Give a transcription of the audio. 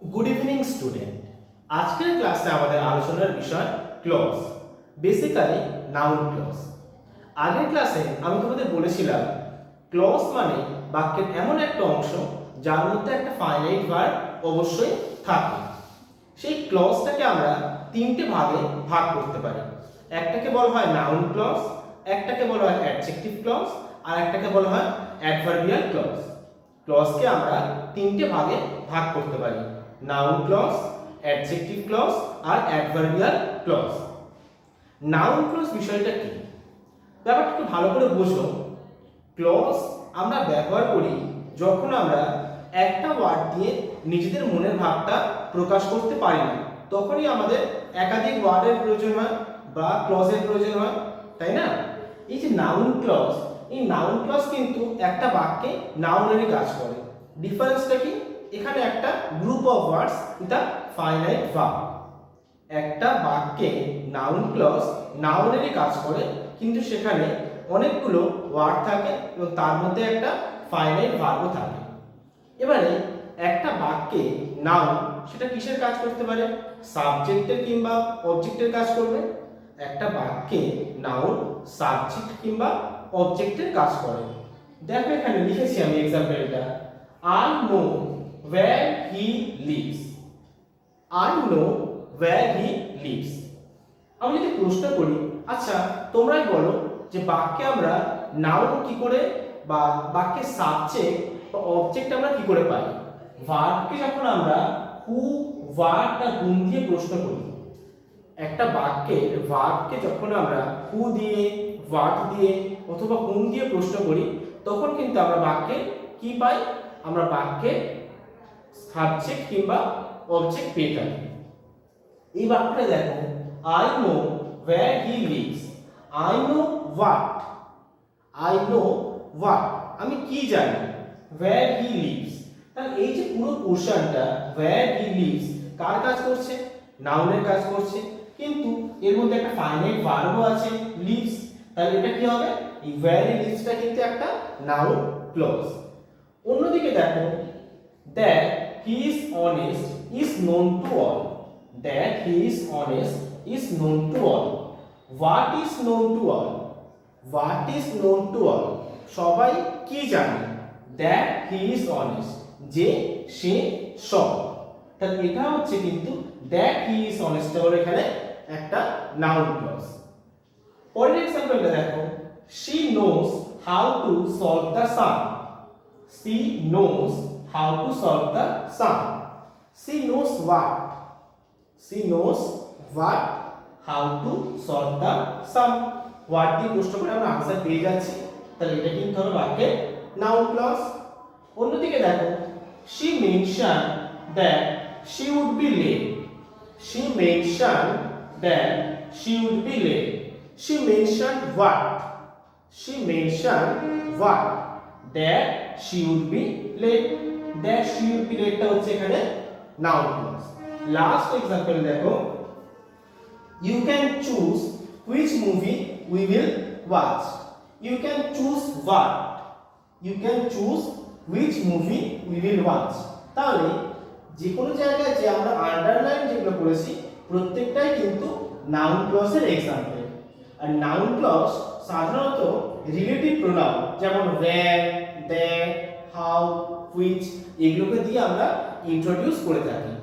Good evening student. আজকের ক্লাসে আমাদের আলোচনার বিষয় ক্লজ, বেসিক্যালি নাউন ক্লজ। আগের ক্লাসে আমি তোমাদের বলেছিলাম ক্লজ মানে বাক্যের এমন একটা অংশ যার মধ্যে একটা ফাইনাইট ভার্ব অবশ্যই থাকে। সেই ক্লজটাকে আমরা তিনটে ভাগে ভাগ করতে পারি। একটাকে বলা হয় নাউন ক্লজ, একটাকে বলা হয় অ্যাডজেক্টিভ ক্লজ, আর একটাকে বলা হয় অ্যাডভার্বিয়াল ক্লজ। ক্লজকে আমরা তিনটে ভাগে ভাগ করতে পারি: নাউন ক্লজ, অ্যাডজেক্টিভ ক্লজ আর অ্যাডভার্বিয়াল ক্লজ। নাউন ক্লজ বিষয়টা কি, ব্যাপারটা একটু ভালো করে বোঝো। ক্লজ আমরা ব্যবহার করি যখন আমরা একটা ওয়ার্ড দিয়ে নিজেদের মনের ভাবটা প্রকাশ করতে পারি না, তখনই আমাদের একাধিক ওয়ার্ডের প্রয়োজন হয় বা ক্লজের প্রয়োজন হয়, তাই না? এই যে নাউন ক্লজ, এই নাউন ক্লজ কিন্তু একটা বাক্যে নাউনেরই কাজ করে। ডিফারেন্সটা কি? এখানে একটা group of words with a finite verb. একটা বাক্যে নাউন ক্লজ নাউনেরই কাজ করে, কিন্তু সেখানে অনেকগুলো ওয়ার্ড থাকে এবং তার মধ্যে একটা ফাইনাইট ভার্বও থাকে। এবারে একটা বাক্যে নাউন সেটা কিসের কাজ করতে পারে? সাবজেক্টের কিংবা অবজেক্টের কাজ করবে। একটা বাক্যে নাউন সাবজেক্ট কিংবা অবজেক্টের কাজ করে। দেখো এখানে লিখেছি আমি এক্সাম্পলটা, I know where he lives. I know where he lives. আমি যদি প্রশ্ন করি, আচ্ছা তোমরাই বলো যে বাক্যে আমরা নাউন কি করে বা বাক্যে সাবজেক্ট বা অবজেক্ট আমরা কি করে পাই? ভার্বকে যখন আমরা হু, হোয়াট না হুম দিয়ে প্রশ্ন করি, একটা বাক্যের ভার্বকে যখন আমরা হু দিয়ে, হোয়াট দিয়ে অথবা হুম দিয়ে প্রশ্ন করি, তখন কিন্তু আমরা বাক্যে কি পাই? আমরা বাক্যে সাবজেক্ট কিংবা অবজেক্ট পেয়ে থাকি। এই বাক্যটা দেখো, I know where he lives. I know what. I know what. আমি কি জানি? where he lives. তাহলে এই যে পুরো পোরশনটা where he lives কার কাজ করছে? নাউনের কাজ করছে, কিন্তু এর মধ্যে একটা ফাইনাইট ভার্বও আছে lives। তাহলে এটা কি হবে? এই where he livesটা কিন্তু একটা নাউন ক্লজ। অন্যদিকে দেখো, that he is honest is known to all. That he is honest is known to all. What is known to all? What is known to all? সবাই কি জানে? That he is honest, যে সে সৎ। তাহলে এটা হচ্ছে কিন্তু that he is honest হলো এখানে একটা নাউন ক্লজ। পরের এক্সাম্পলটা দেখো, she knows how to solve the sum. She knows how to solve the sum. She knows what? She knows what? How to solve the sum. What দিয়ে প্রশ্ন করে আমরা answer পেয়ে যাচ্ছি, তাহলে এটা কিন্তু হবে বাক্যের নাউন ক্লজ। অন্যদিকে দেখো, she mentioned that she would be late. She mentioned that she would be late. She mentioned what? She mentioned what? That she would be late. That she would be late টা হচ্ছে এখানে noun clause. Last example দেখো, you can choose which movie we will watch. You can choose what? You can choose which movie we will watch. তাহলে যে কোনো জায়গায় যে আমরা আন্ডারলাইন যেগুলো করেছি প্রত্যেকটাই কিন্তু নাউন ক্লজের এক্সাম্পল। আর নাউন ক্লজ সাধারণত রিলেটিভ প্রোনাউন যেমন where, that, how, which এগুলোকে দিয়ে আমরা ইন্ট্রোডিউস করে থাকি।